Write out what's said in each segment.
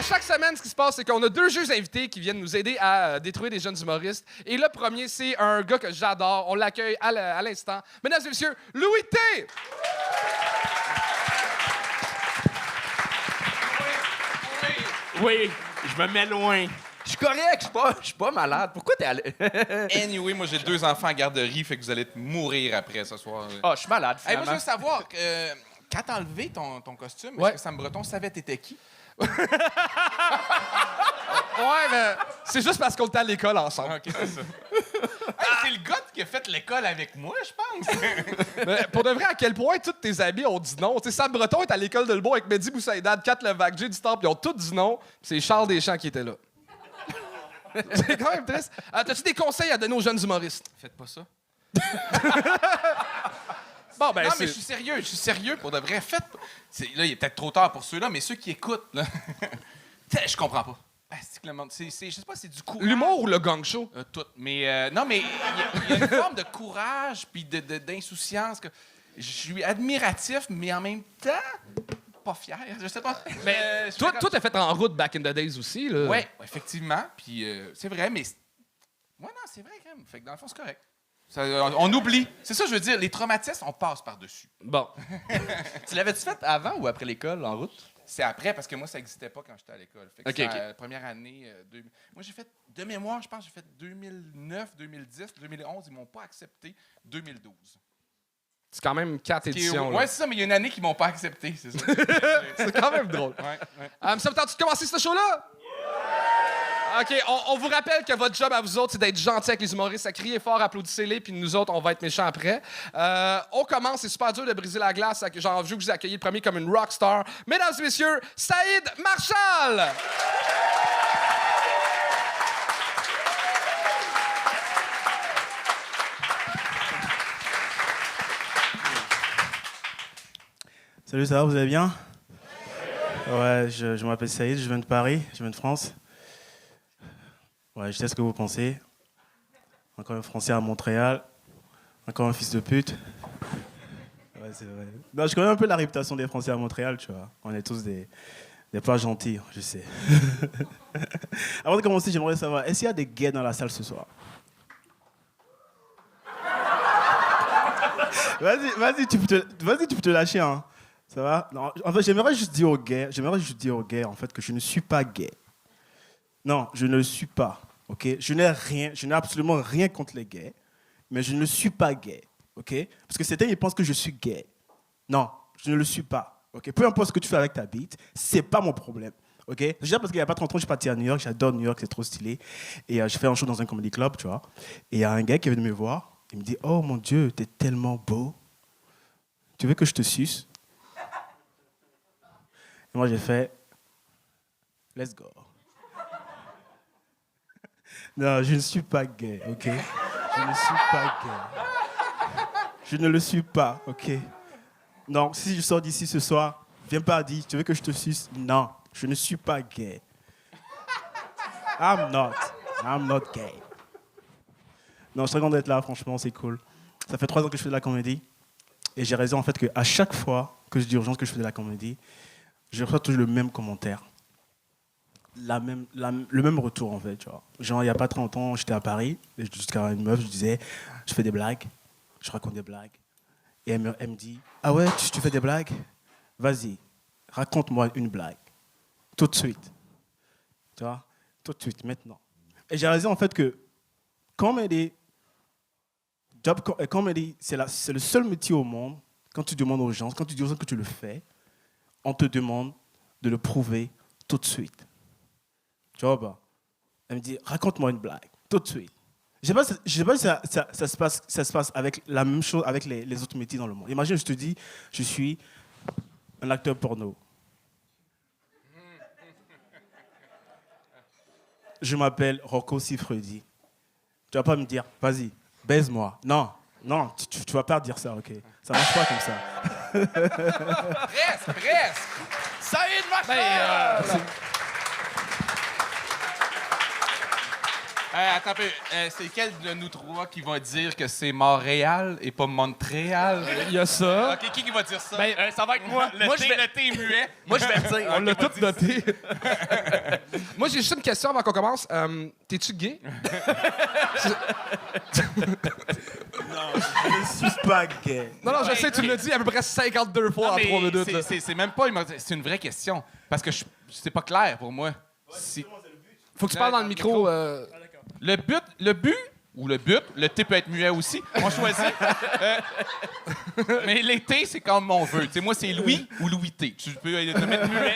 chaque semaine, ce qui se passe, c'est qu'on a 2 juges invités qui viennent nous aider à détruire des jeunes humoristes. Et le premier, c'est un gars que j'adore. On l'accueille à l'instant. Mesdames et messieurs, Louis T! Oui, je me mets loin. Je suis correct, je suis pas malade. Pourquoi t'es allé? Anyway, moi, j'ai 2 enfants en garderie, fait que vous allez mourir après ce soir. Ah, je suis malade, Hey, moi, finalement. je veux savoir, quand t'as enlevé ton costume, Ouais. est-ce que Sam Breton savait t'étais qui? Ouais, mais c'est juste parce qu'on était à l'école ensemble. OK, c'est ça. Hey, c'est le gars qui a fait l'école avec moi, je pense. Mais pour de vrai, à quel point tous tes amis ont dit non. Tu sais, Sam Breton est à l'école de Lebon avec Mehdi Boussaïdad, Kat Levac, Jay du Temple, ils ont tous dit non. Puis c'est Charles Deschamps qui était là. C'est quand même triste. T'as-tu des conseils à donner aux jeunes humoristes? Faites pas ça. Bon, ben, Non, c'est... mais je suis sérieux, pour de vrai. Faites pas. Là, il est peut-être trop tard pour ceux-là, mais ceux qui écoutent, là. Je comprends pas. Ah, c'est que le monde- je sais pas, c'est du courage. L'humour ou le gang show? Tout. Mais non, mais il y a une forme de courage puis d'insouciance que je suis admiratif, mais en même temps pas fier. Je sais pas. Mais toi, t'as fait en route back in the days aussi, là. Ouais, effectivement. Puis c'est vrai, mais ouais, non, c'est vrai quand même. Fait que dans le fond, c'est correct. On oublie. C'est ça, je veux dire. Les traumatismes, on passe par-dessus. Bon. Tu l'avais-tu fait avant ou après l'école, en route? C'est après, parce que moi, ça n'existait pas quand j'étais à l'école. Fait que OK, c'est OK. la première année. Moi, j'ai fait, de mémoire, je pense que j'ai fait 2009, 2010, 2011. Ils m'ont pas accepté. 2012. C'est quand même 4 éditions, là. Ouais, c'est ça, mais il y a une année qu'ils m'ont pas accepté, c'est ça. C'est quand même drôle. Ouais. Ça vous tente de commencer ce show-là? OK, on vous rappelle que votre job à vous autres, c'est d'être gentil avec les humoristes, à crier fort, applaudissez-les, puis nous autres, on va être méchants après. On commence, c'est super dur de briser la glace. J'ai envie que vous accueilliez le premier comme une rockstar. Mesdames et messieurs, Saïd Marshall! Salut, ça va, vous allez bien? Ouais, je m'appelle Saïd, je viens de Paris, je viens de France. Ouais, je sais ce que vous pensez. Encore un Français à Montréal, encore un fils de pute. Ouais, c'est vrai. Non, je connais un peu la réputation des Français à Montréal, tu vois. On est tous des pas gentils, je sais. Avant de commencer, j'aimerais savoir, est-ce qu'il y a des gays dans la salle ce soir? Vas-y, tu peux te lâcher, hein. Ça va? Non, en fait, j'aimerais juste dire aux gays, en fait, que je ne suis pas gay. Non, je ne le suis pas, ok? Je n'ai absolument rien contre les gays, mais je ne suis pas gay, ok? Parce que certains, ils pensent que je suis gay. Non, je ne le suis pas, ok? Peu importe ce que tu fais avec ta bite, c'est pas mon problème, ok? Déjà parce qu'il n'y a pas 30 ans, je suis parti à New York, j'adore New York, c'est trop stylé. Et j'ai fait un show dans un comedy club, tu vois. Et il y a un gars qui est venu me voir, il me dit, oh mon Dieu, t'es tellement beau. Tu veux que je te suce? Et moi, j'ai fait, let's go. Non, je ne suis pas gay, ok? Je ne suis pas gay. Je ne le suis pas, ok? Non, si je sors d'ici ce soir, viens pas dire, tu veux que je te suce? Non, je ne suis pas gay. I'm not gay. Non, je suis très content d'être là, franchement, c'est cool. Ça fait 3 ans que je fais de la comédie. Et j'ai raison, en fait, qu'à chaque fois que je dis aux gens que je fais de la comédie, je reçois toujours le même commentaire. Le même retour, en fait, tu vois. Genre, il n'y a pas très longtemps, j'étais à Paris, jusqu'à une meuf, je disais, je fais des blagues, je raconte des blagues. Et elle me dit, ah ouais, tu fais des blagues? Vas-y, raconte-moi une blague. Tout de suite. Tu vois? Tout de suite, maintenant. Et j'ai réalisé, en fait, que comedy, c'est le seul métier au monde, quand tu demandes aux gens, quand tu dis aux gens que tu le fais, on te demande de le prouver tout de suite. Tu vois pas? Elle me dit, raconte-moi une blague, tout de suite. Je ne sais pas si ça se passe avec la même chose avec les autres métiers dans le monde. Imagine, je te dis, je suis un acteur porno. Je m'appelle Rocco Siffredi. Tu vas pas me dire, vas-y, baise-moi. Non, tu vas pas dire ça, ok? Ça marche pas comme ça. Presque! Saïd Marshall! Attends un peu. C'est quel de nous trois qui va dire que c'est Montréal et pas Montréal? Il y a ça. OK, qui va dire ça? Ben, ça va être moi. le T est muet. Moi, je vais le dire. On l'a tout noté. Moi, j'ai juste une question avant qu'on commence. T'es-tu gay? Non, je ne suis pas gay. Non, je sais, tu l'as dit à peu près 52 fois en 3 minutes. là. C'est même pas... C'est une vraie question. Parce que c'est pas clair pour moi. Faut que tu parles dans le micro. Le but ou le but, le T peut être muet aussi, on choisit. Mais les T, c'est comme on veut. Tu sais, moi, c'est Louis ou Louis T. Tu peux te mettre muet.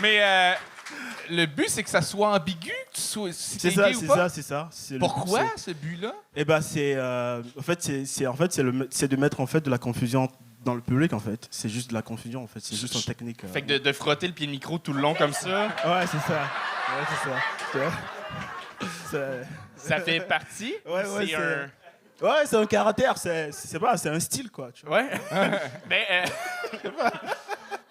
Mais le but, c'est que ça soit ambigu, que tu sois, si C'est t'es ça, gay ou c'est pas. ça, c'est ça. Pourquoi ce but-là? Eh ben, c'est de mettre en fait de la confusion dans le public en fait. C'est juste de la confusion en fait. C'est juste une technique. Fait que de frotter le pied de micro tout le long comme ça, Ouais, c'est ça. Ouais, c'est ça. Tu vois? ça fait partie. Ouais, C'est un... Ouais, c'est un caractère. C'est un style quoi. Tu vois? Ouais.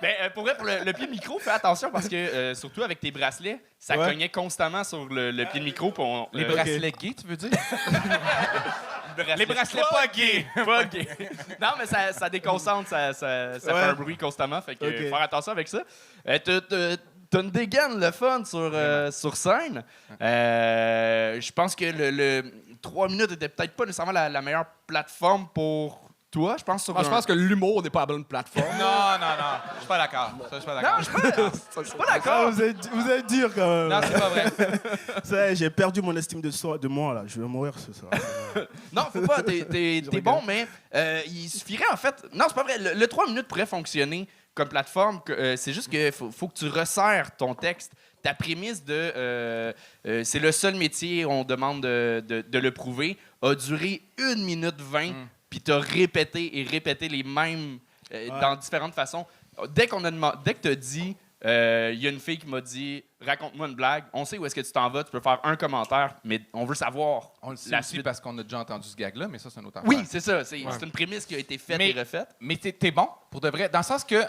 ben, pour vrai, pour le pied de micro, fais attention parce que, surtout avec tes bracelets, ça Ouais. cognait constamment sur le pied de micro. Les bracelets gays, tu veux dire? Les bracelets pas gays. Pas gays. Non, mais ça déconcentre, ça fait un bruit constamment. Fait que faire attention avec ça. T'as une dégaine, le fun, sur scène. Je pense que le 3 minutes était peut-être pas nécessairement la meilleure plateforme pour toi. Je pense Je pense que l'humour n'est pas la bonne plateforme. Non. Je suis pas d'accord. Je suis pas d'accord. Non, je suis pas d'accord. Ah, vous êtes dur quand même. Non, c'est pas vrai. Ça, j'ai perdu mon estime de moi là. Je vais mourir ce soir. Non, faut pas. T'es bon, mais il suffirait en fait. Non, c'est pas vrai. Le 3 minutes pourrait fonctionner comme plateforme. C'est juste que faut que tu resserres ton texte. Ta prémisse de c'est le seul métier, on demande de le prouver, a duré 1 minute 20, puis t'as répété et répété les mêmes dans différentes façons. Dès que t'as dit, il y a une fille qui m'a dit raconte-moi une blague, on sait où est-ce que tu t'en vas, tu peux faire un commentaire, mais on veut savoir On le sait la aussi suite. parce qu'on a déjà entendu ce gag-là, mais ça, c'est une autre affaire. Oui, c'est ça. C'est une prémisse qui a été faite Mais- et refaite. Mais t'es bon, pour de vrai, dans le sens que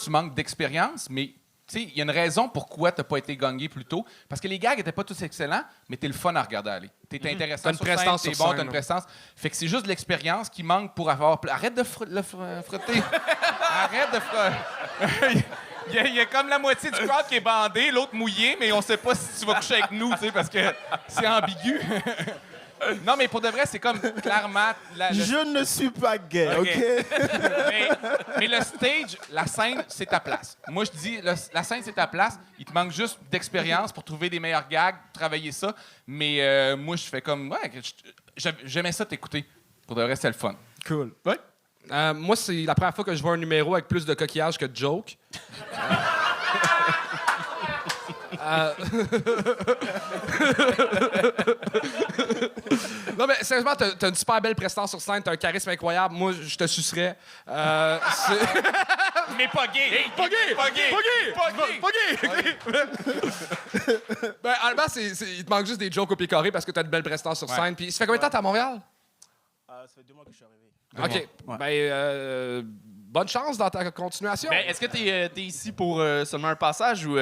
tu manques d'expérience, mais tu sais, il y a une raison pourquoi t'as pas été gagné plus tôt. Parce que les gags étaient pas tous excellents, mais t'es le fun à regarder aller. T'es intéressant T'as une sur scène, prestance t'es sur bon, scène, t'as une là. prestance. Fait que c'est juste de l'expérience qui manque pour avoir... Arrête de frotter. Arrête de frotter. Il y a comme la moitié du corps qui est bandé, l'autre mouillé, mais on sait pas si tu vas coucher avec nous, tu sais, parce que c'est ambigu. Non, mais pour de vrai, c'est comme clairement... Je ne suis pas gay, ok? Mais le stage, la scène, c'est ta place. Moi, je dis, la scène, c'est ta place. Il te manque juste d'expérience pour trouver des meilleurs gags, travailler ça. Mais moi, je fais comme... Ouais, j'aimais ça t'écouter. Pour de vrai, c'était le fun. Cool. Ouais. Moi, c'est la première fois que je vois un numéro avec plus de coquillage que de joke. Non, mais sérieusement, t'as une super belle prestance sur scène, t'as un charisme incroyable. Moi, je te sucerais. Mais pas gay! Pas gay! Pas gay! Pas gay! Ben, honnêtement, il te manque juste des jokes au pied carré parce que t'as une belle prestance sur scène. Puis, ça fait combien de temps t'es à Montréal? Ça fait 2 mois que je suis arrivé. OK. Ouais. Ben, bonne chance dans ta continuation. Ben, est-ce que t'es ici pour seulement un passage ou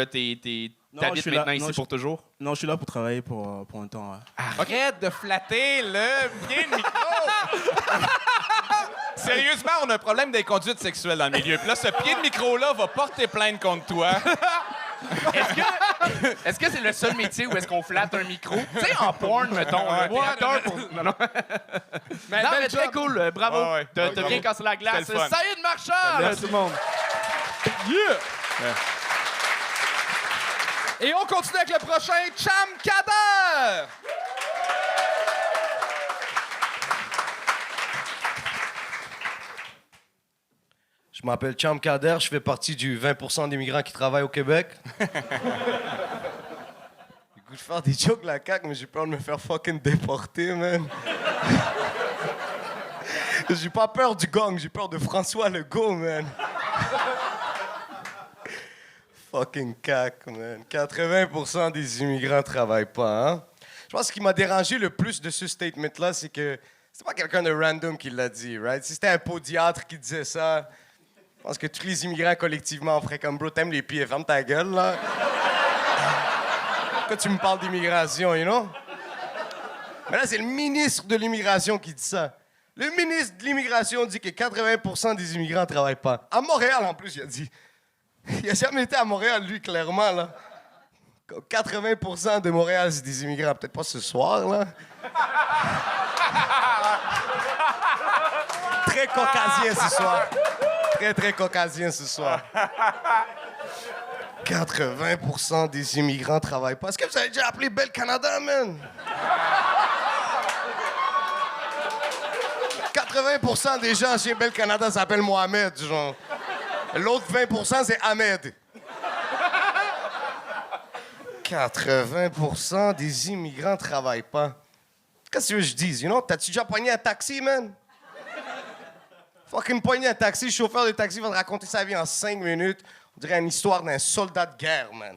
Non, t'habites je suis là. maintenant Non, ici pour toujours? Non, je suis là pour travailler pour un temps. Ouais. Arrête de flatter le pied de micro! Sérieusement, on a un problème d'inconduite sexuelle dans le milieu. Puis là, ce pied de micro-là va porter plainte contre toi. Est-ce que c'est le seul métier où est-ce qu'on flatte un micro? Tu sais, en porn, mettons. là, t'es acteur pour... Non, Mais mais bel très job. cool. Bravo. Ouais, ouais. T'as Bravo. bien cassé la glace. C'était le fun. Saïd Marchand! Merci tout le monde. Et on continue avec le prochain Cham Kader! Je m'appelle Cham Kader, je fais partie du 20% des migrants qui travaillent au Québec. Écoute, je faire des jokes la caque, mais j'ai peur de me faire fucking déporter, man. J'ai pas peur du gang, j'ai peur de François Legault, man. Fucking cac, man. 80% des immigrants travaillent pas, hein? Je pense que ce qui m'a dérangé le plus de ce statement-là, c'est que c'est pas quelqu'un de random qui l'a dit, right? Si c'était un podiatre qui disait ça, je pense que tous les immigrants collectivement feraient comme, bro, t'aimes les pieds, ferme ta gueule, là. Quand tu me parles d'immigration, you know? Mais là, c'est le ministre de l'immigration qui dit ça. Le ministre de l'immigration dit que 80% des immigrants ne travaillent pas. À Montréal, en plus, il a dit. Il n'a jamais été à Montréal, lui, clairement, là. 80% de Montréal, c'est des immigrants. Peut-être pas ce soir, là. Très caucasien ce soir. Très, très caucasien ce soir. 80% des immigrants ne travaillent pas. Est-ce que vous avez déjà appelé Bel Canada, man? 80% des gens chez Bel Canada s'appellent Mohamed, genre. L'autre 20%, c'est Ahmed. 80% des immigrants ne travaillent pas. Qu'est-ce que tu veux que je dise, you know? T'as-tu déjà pogné un taxi, man? Fucking pogné un taxi, le chauffeur de taxi va te raconter sa vie en 5 minutes. On dirait une histoire d'un soldat de guerre, man.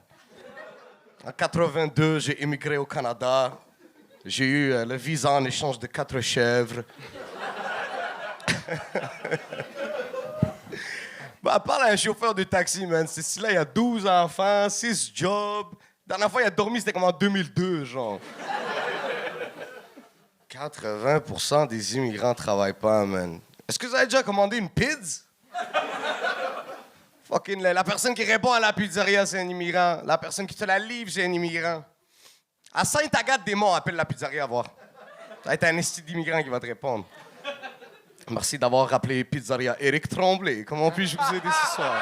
En 82, j'ai émigré au Canada. J'ai eu le visa en échange de 4 chèvres. Bah, parle à un chauffeur de taxi, man. C'est là, il y a 12 enfants, 6 jobs. La dernière fois, il a dormi, c'était comme en 2002, genre. 80% des immigrants ne travaillent pas, man. Est-ce que vous avez déjà commandé une pizza? Fucking, la personne qui répond à la pizzeria, c'est un immigrant. La personne qui te la livre, c'est un immigrant. À Sainte-Agathe-des-Monts, appelle la pizzeria à voir. Ça va être un esti d'immigrant qui va te répondre. Merci d'avoir rappelé Pizzeria Éric Tremblay. Comment puis-je vous aider ce soir?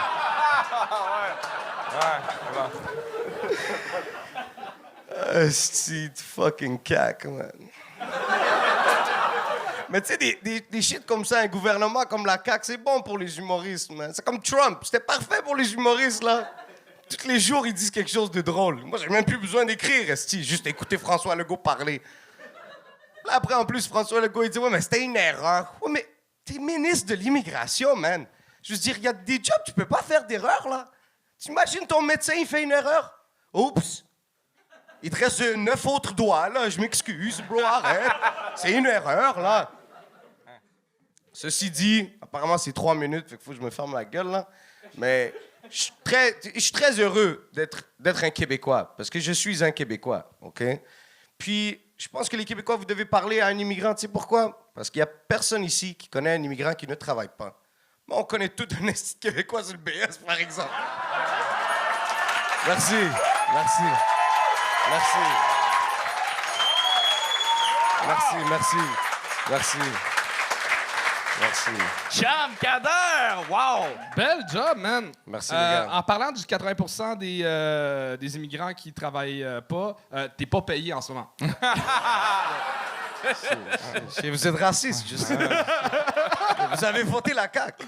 Esti de fucking cac, man. Mais tu sais, des shit comme ça, un gouvernement comme la CAQ, c'est bon pour les humoristes, man. C'est comme Trump, c'était parfait pour les humoristes, là. Tous les jours, ils disent quelque chose de drôle. Moi, j'ai même plus besoin d'écrire, esti, juste écouter François Legault parler. Là, après, en plus, François Legault, il dit « Ouais, mais c'était une erreur. » Ouais, mais t'es ministre de l'immigration, man. Je veux dire, il y a des jobs, tu peux pas faire d'erreur, là. T'imagines ton médecin, il fait une erreur? Oups! Il te reste 9 autres doigts, là. Je m'excuse, bro, arrête. C'est une erreur, là. Ceci dit, apparemment, c'est 3 minutes, fait qu'il faut que je me ferme la gueule, là. Mais je suis très heureux d'être un Québécois, parce que je suis un Québécois, OK? Puis, je pense que les Québécois, vous devez parler à un immigrant. Tu sais pourquoi? Parce qu'il n'y a personne ici qui connaît un immigrant qui ne travaille pas. Moi, on connaît tout un esti de Québécois sur le BS, par exemple. Merci. Merci. Merci. Merci, merci. Merci. Merci. Cham, Kader! Wow! Bel job, man! Merci, les gars. En parlant du 80% des immigrants qui travaillent pas, t'es pas payé en ce moment. Vous êtes raciste, je sais. Vous avez voté la CAQ.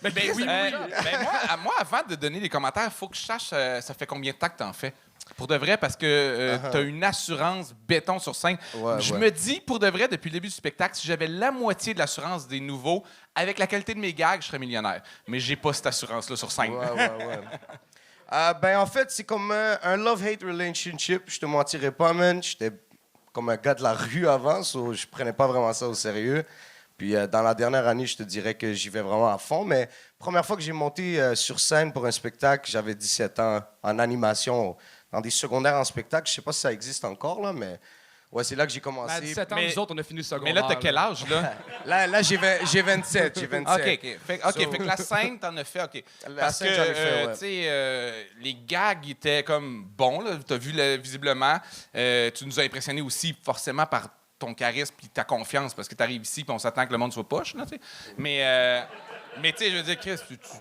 Ben oui. Moi, avant de donner des commentaires, il faut que je sache ça fait combien de temps que tu en fais. Pour de vrai, parce que tu as une assurance béton sur scène. Je me dis, pour de vrai, depuis le début du spectacle, si j'avais la moitié de l'assurance des nouveaux, avec la qualité de mes gags, je serais millionnaire. Mais j'ai pas cette assurance-là sur scène. Ben, en fait, c'est comme un love-hate relationship. Je te mentirais pas, man. J'étais comme un gars de la rue avant, so je prenais pas vraiment ça au sérieux. Puis dans la dernière année, je te dirais que j'y vais vraiment à fond. Mais première fois que j'ai monté sur scène pour un spectacle, j'avais 17 ans en animation, dans des secondaires en spectacle. Je sais pas si ça existe encore, là, mais ouais, c'est là que j'ai commencé. À 17 ans, nous autres, on a fini le secondaire. Mais là, t'as quel âge, là? Là, j'ai 27. J'ai 27. OK. Fait que la scène, t'en as fait, OK. La scène, j'en ai fait, ouais. tu sais, les gags étaient comme bons, là. T'as vu, visiblement. Tu nous as impressionnés aussi, forcément, par ton charisme et ta confiance, parce que t'arrives ici puis on s'attend que le monde soit poche, là, tu sais. Mais tu sais, je veux dire, Chris,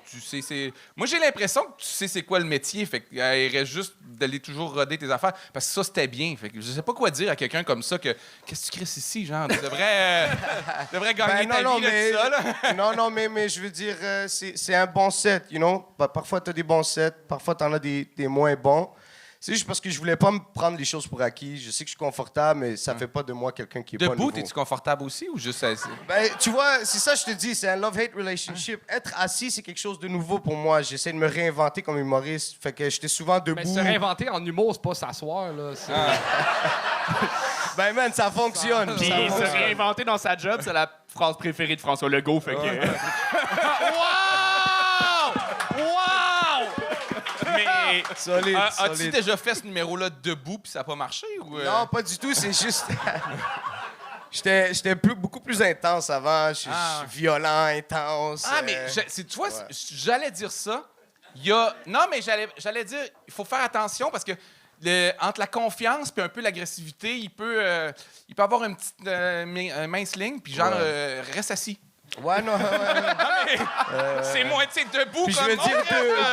tu sais, c'est... Moi, j'ai l'impression que tu sais c'est quoi le métier, fait qu'il reste juste d'aller toujours roder tes affaires, parce que ça, c'était bien. Fait que je sais pas quoi dire à quelqu'un comme ça que qu'est-ce que tu crisses ici, genre? Tu devrais gagner ta vie, mais, là, tout ça, là. non, mais je veux dire, c'est un bon set, you know? Parfois, t'as des bons sets, parfois, t'en as des moins bons. C'est juste parce que je voulais pas me prendre les choses pour acquis. Je sais que je suis confortable, mais ça fait pas de moi quelqu'un qui est pas nouveau. Debout, es-tu confortable aussi ou juste assis? Ben, tu vois, c'est ça que je te dis, c'est un love-hate relationship. Être assis, c'est quelque chose de nouveau pour moi. J'essaie de me réinventer comme humoriste. Fait que j'étais souvent debout. Mais se réinventer en humour, c'est pas s'asseoir, là. Ben, man, ça fonctionne. Puis se réinventer dans sa job, c'est la phrase préférée de François Legault. Fait que... Wow! Mais Solide, as-tu solide. déjà fait ce numéro-là debout puis ça n'a pas marché? Ou, Non, pas du tout, c'est juste... J'étais beaucoup plus intense avant. Je suis violent, intense. Ah, mais tu vois, j'allais dire ça. Non, mais j'allais dire, il faut faire attention parce que entre la confiance puis un peu l'agressivité, il peut avoir une petite mince ligne, puis genre, reste assis. Ouais, non, ouais. C'est moins, tu sais, debout Puis je comme... veux dire,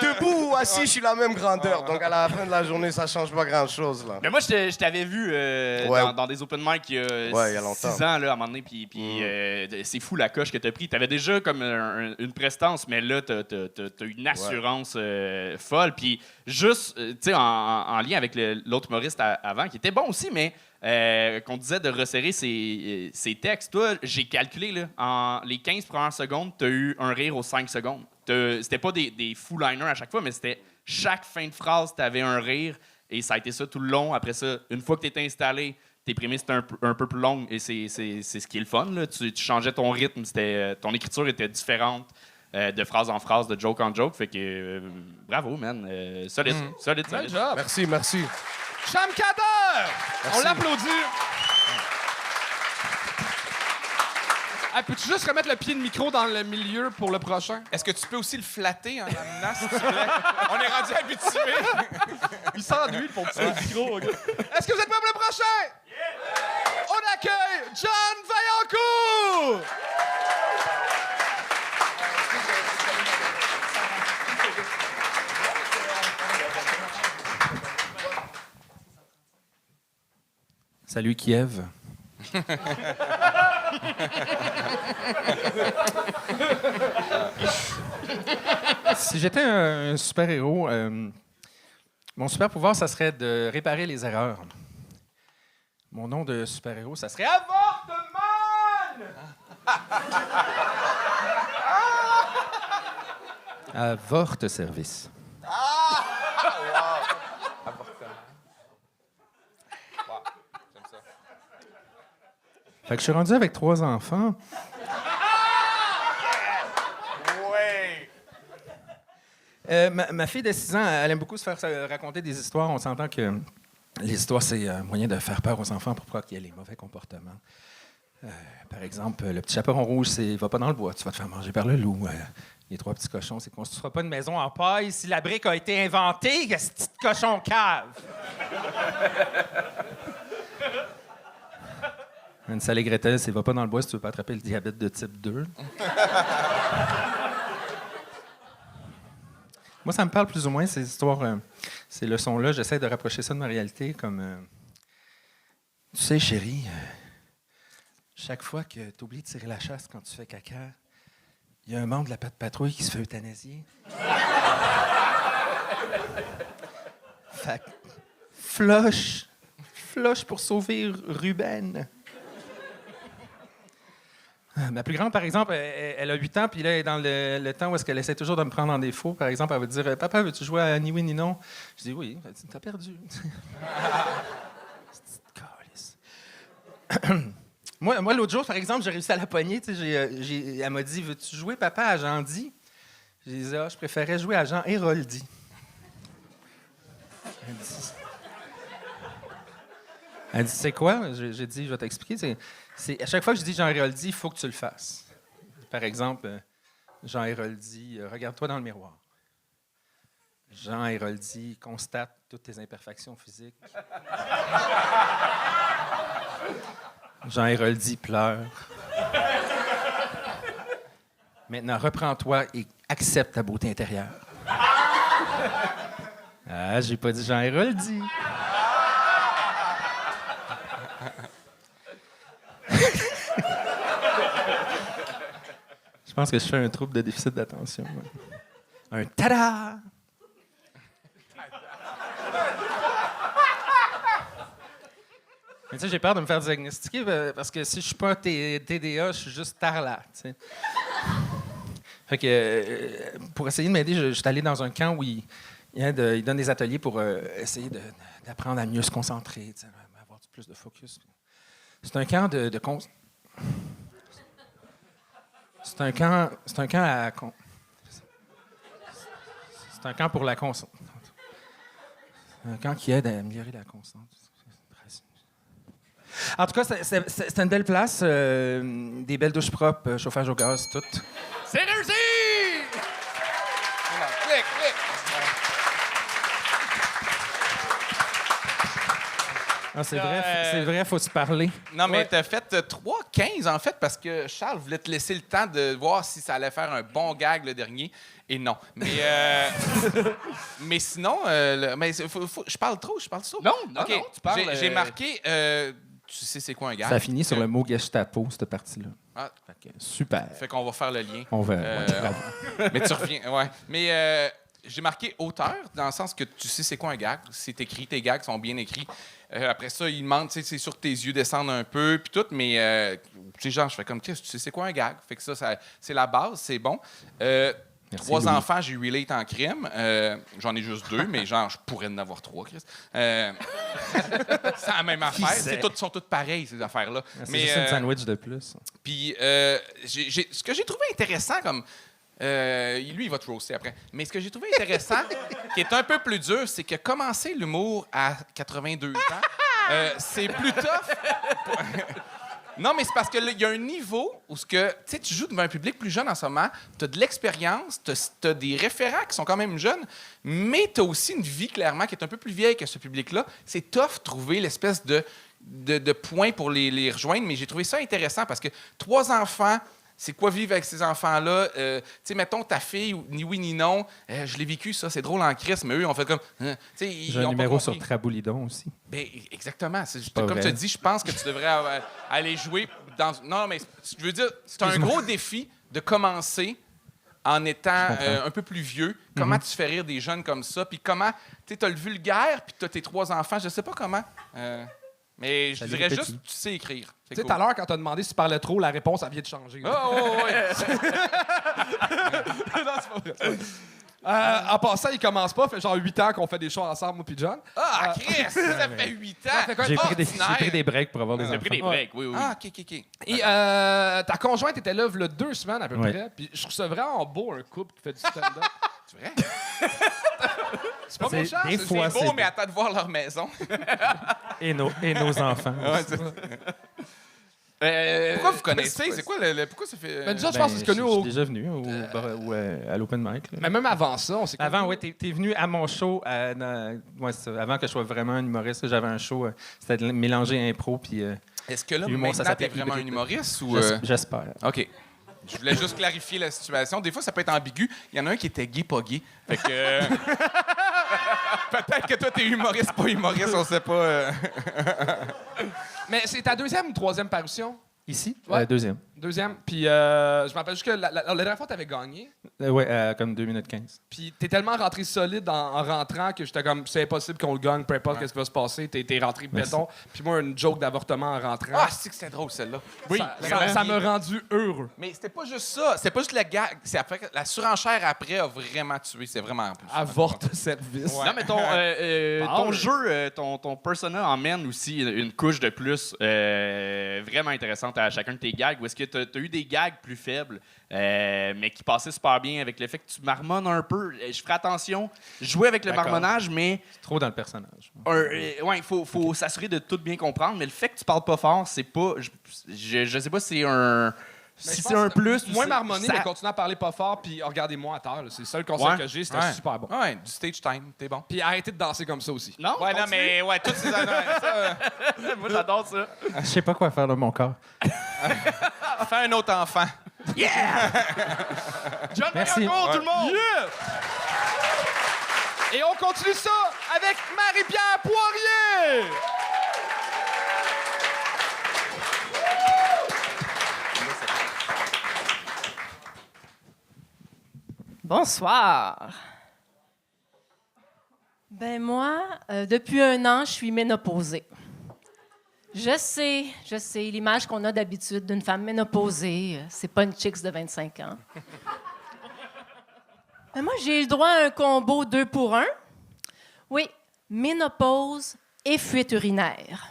debout ou assis, je suis la même grandeur. Donc à la fin de la journée, ça change pas grand-chose, là. Mais moi, je t'avais vu dans des open mic il y a longtemps. 6 ans, là, à un moment donné, puis c'est fou la coche que t'as pris. T'avais déjà comme une prestance, mais là, t'as une assurance folle. Puis juste, tu sais, en lien avec l'autre humoriste avant, qui était bon aussi, mais qu'on disait de resserrer ses textes. Toi, j'ai calculé, là, en les 15 premières secondes, t'as eu un rire aux 5 secondes. C'était pas des full-liners à chaque fois, mais c'était chaque fin de phrase, t'avais un rire. Et ça a été ça tout le long. Après ça, une fois que tu étais installé, tes prémices étaient un peu plus longues. Et c'est ce qui est le fun. Là. Tu changeais ton rythme. Ton écriture était différente de phrase en phrase, de joke en joke. Fait que bravo, man. Solide. Bel job. Merci. Cham Kader! On l'applaudit. Ah, peux-tu juste remettre le pied de micro dans le milieu pour le prochain? Est-ce que tu peux aussi le flatter en l'amenant, s'il te plaît? On est rendu habitué. Il s'ennuie pour petit micro. OK. Est-ce que vous êtes prêts pour le prochain? Yeah! On accueille John Vaillancourt! Salut Kiev. Si j'étais un super-héros, mon super-pouvoir, ça serait de réparer les erreurs. Mon nom de super-héros, ça serait Avortement! Avorte service. Fait que je suis rendu avec 3 enfants. Ma fille de 6 ans, elle aime beaucoup se faire raconter des histoires. On s'entend que les histoires, c'est un moyen de faire peur aux enfants pour pas qu'il y ait les mauvais comportements. Par exemple, le petit chaperon rouge, c'est « va pas dans le bois, tu vas te faire manger par le loup ». Les 3 petits cochons, c'est « construira pas une maison en paille si la brique a été inventée, ce petit cochon cave ». Une salée Gretel, c'est « va pas dans le bois si tu veux pas attraper le diabète de type 2 ». Moi, ça me parle plus ou moins, ces histoires, ces leçons-là. J'essaie de rapprocher ça de ma réalité comme... tu sais, chérie, chaque fois que tu oublies de tirer la chasse quand tu fais caca, il y a un membre de la patte patrouille qui se fait euthanasier. Fait que, flush pour sauver Ruben. Ma plus grande, par exemple, elle a 8 ans, puis là, elle est dans le temps où est-ce qu'elle essaie toujours de me prendre en défaut. Par exemple, elle va dire « Papa, veux-tu jouer à Ni oui, ni non? » Je dis « Oui. » Elle dit « T'as perdu. » Moi, l'autre jour, par exemple, j'ai réussi à la pogner. Elle m'a dit « Veux-tu jouer, papa, à Jean-Di? » J'ai dit « Ah, je préférais jouer à Jean Héroldi. » Elle dit « C'est quoi? » J'ai dit « Je vais t'expliquer. À chaque fois que je dis Jean Héroldi, il faut que tu le fasses. Par exemple, Jean Héroldi, regarde-toi dans le miroir. Jean Héroldi constate toutes tes imperfections physiques. Jean Héroldi pleure. Maintenant, reprends-toi et accepte ta beauté intérieure. Ah, j'ai pas dit Jean Héroldi. Je pense que je fais un trouble de déficit d'attention. Un tada! Mais tu sais, j'ai peur de me faire diagnostiquer parce que si je suis pas TDA, je suis juste tarlat, tu sais. Fait que pour essayer de m'aider, je suis allé dans un camp où il donne des ateliers pour essayer d'apprendre à mieux se concentrer, tu sais, à avoir plus de focus. C'est un camp C'est un camp pour la concentration. Quand qui aide à améliorer la constance. En tout cas, c'était une belle place. Des belles douches propres, chauffage au gaz, tout. C'est réussi! Clic, clic. Ah, c'est vrai, faut se parler. Non, mais t'as fait 3-15, en fait, parce que Charles voulait te laisser le temps de voir si ça allait faire un bon gag, le dernier. Et non. Mais, mais sinon, je parle trop. Non, OK, non, tu parles... J'ai marqué... tu sais c'est quoi un gag? Ça finit sur le mot Gestapo, cette partie-là. Ah. Fait que, super. Fait qu'on va faire le lien. On va. Mais tu reviens, ouais. Mais j'ai marqué auteur, dans le sens que tu sais c'est quoi un gag. C'est écrit, tes gags sont bien écrits. Après ça, il demande, tu sais, c'est sûr que tes yeux descendent un peu, puis tout, mais tu sais, genre, je fais comme, tu sais c'est quoi un gag? Fait que ça c'est la base, c'est bon. Merci, 3 Louis. enfants, j'ai relate en crime. J'en ai juste 2, mais genre, je pourrais en avoir 3, Chris. C'est la même affaire. Sont toutes pareilles, ces affaires-là. C'est juste un sandwich de plus. Puis, ce que j'ai trouvé intéressant, comme. Lui, il va te roaster après. Mais ce que j'ai trouvé intéressant, qui est un peu plus dur, c'est que commencer l'humour à 82 ans, c'est plus tough. Non, mais c'est parce qu'il y a un niveau où tu joues devant un public plus jeune en ce moment, tu as de l'expérience, tu as des référents qui sont quand même jeunes, mais tu as aussi une vie, clairement, qui est un peu plus vieille que ce public-là. C'est tough de trouver l'espèce de point pour les rejoindre, mais j'ai trouvé ça intéressant parce que 3 enfants, c'est quoi vivre avec ces enfants-là? Tu sais, mettons, ta fille, ni oui ni non, je l'ai vécu, ça, c'est drôle en crise, mais eux, on fait comme... J'ai un numéro sur Traboulidon aussi. Ben, exactement. pas Comme vrai. tu as dit, je pense que tu devrais aller jouer dans... Non, mais je veux dire, c'est un gros défi de commencer en étant un peu plus vieux. Comment tu fais rire des jeunes comme ça? Puis comment... Tu sais, t'as le vulgaire, puis t'as tes 3 enfants, je sais pas comment. Mais je dirais juste, tu sais écrire. Tu sais, tout à l'heure, quand t'as demandé si tu parlais trop, la réponse, elle vient de changer. ouais. Non, c'est pas vrai. En passant, il commence pas. Fait genre 8 ans qu'on fait des shows ensemble, moi puis John. Ah, Chris, ça fait 8 ans. J'ai pris des breaks pour avoir des enfants. J'ai pris des breaks, oui. Ah, OK. Et ta conjointe était là, il y a 2 semaines à peu Ouais. près. Puis je trouve ça vraiment beau, un couple qui fait du stand-up. C'est vrai? C'est pas C'est méchant. des c'est- fois, C'est beau, mais attends de voir leur maison. Et nos enfants. Pourquoi vous connaissez? C'est quoi pourquoi ça fait... Mais nous autres, je pense que c'est connu Je suis au. déjà venu à l'open mic. là. Mais même avant ça, on s'est connus. Avant, oui, t'es venu à mon show. Avant que je sois vraiment un humoriste, là, j'avais un show. C'était de mélanger impro puis Est-ce que là, L'humour, ça maintenant, t'es s'appelle vraiment un hybride. humoriste ou... j'espère. OK. Je voulais juste clarifier la situation. Des fois, ça peut être ambigu. Il y en a un qui était gay, pas gay. Fait que... Peut-être que toi, t'es humoriste, pas humoriste, on sait pas. Mais c'est ta 2e ou 3e parution? Ici? Ouais. Deuxième. 2e. Puis je me rappelle juste que la dernière fois, t'avais gagné. Comme 2 minutes 15. Puis t'es tellement rentré solide en rentrant que j'étais comme, c'est impossible qu'on le gagne, peu importe qu'est-ce qui va se passer. T'es rentré béton. Puis moi, une joke d'avortement en rentrant. Ah, c'est que c'était drôle, celle-là. Oui, ça m'a rendu heureux. Mais c'était pas juste ça. C'était pas juste le gag. C'est après, la surenchère après a vraiment tué. C'est vraiment en plus. Avorte service. Ouais. Non, mais ton jeu, ton persona emmène aussi une couche de plus vraiment intéressante à chacun de tes gags. Ou est-ce que tu as eu des gags plus faibles, mais qui passaient super bien avec le fait que tu marmonnes un peu? Je ferai attention, jouer avec le D'accord. marmonnage, mais Trop dans le personnage. il faut s'assurer de tout bien comprendre. Mais le fait que tu parles pas fort, c'est pas... Je sais pas si c'est un... Si c'est un plus... ou Moins c'est- marmonné, ça- mais continuer à parler pas fort, puis regardez-moi à terre. là. C'est le seul conseil Ouais. que j'ai, c'était Ouais. super bon. Ouais, du stage time, t'es bon. Puis arrêtez de danser comme ça aussi. Non? Ouais, non, continue. mais ouais, toutes ces années, ça, Moi, j'adore ça. Je sais pas quoi faire de mon corps. fais un autre enfant. John Merci. Mayencourt, tout le monde! Et on continue ça avec Marie-Pierre Poirier! Bonsoir. Ben moi, depuis 1 an, je suis ménopausée. Je sais, l'image qu'on a d'habitude d'une femme ménopausée, c'est pas une chicks de 25 ans. Mais moi, j'ai eu le droit à un combo 2 pour 1. Oui, ménopause et fuite urinaire.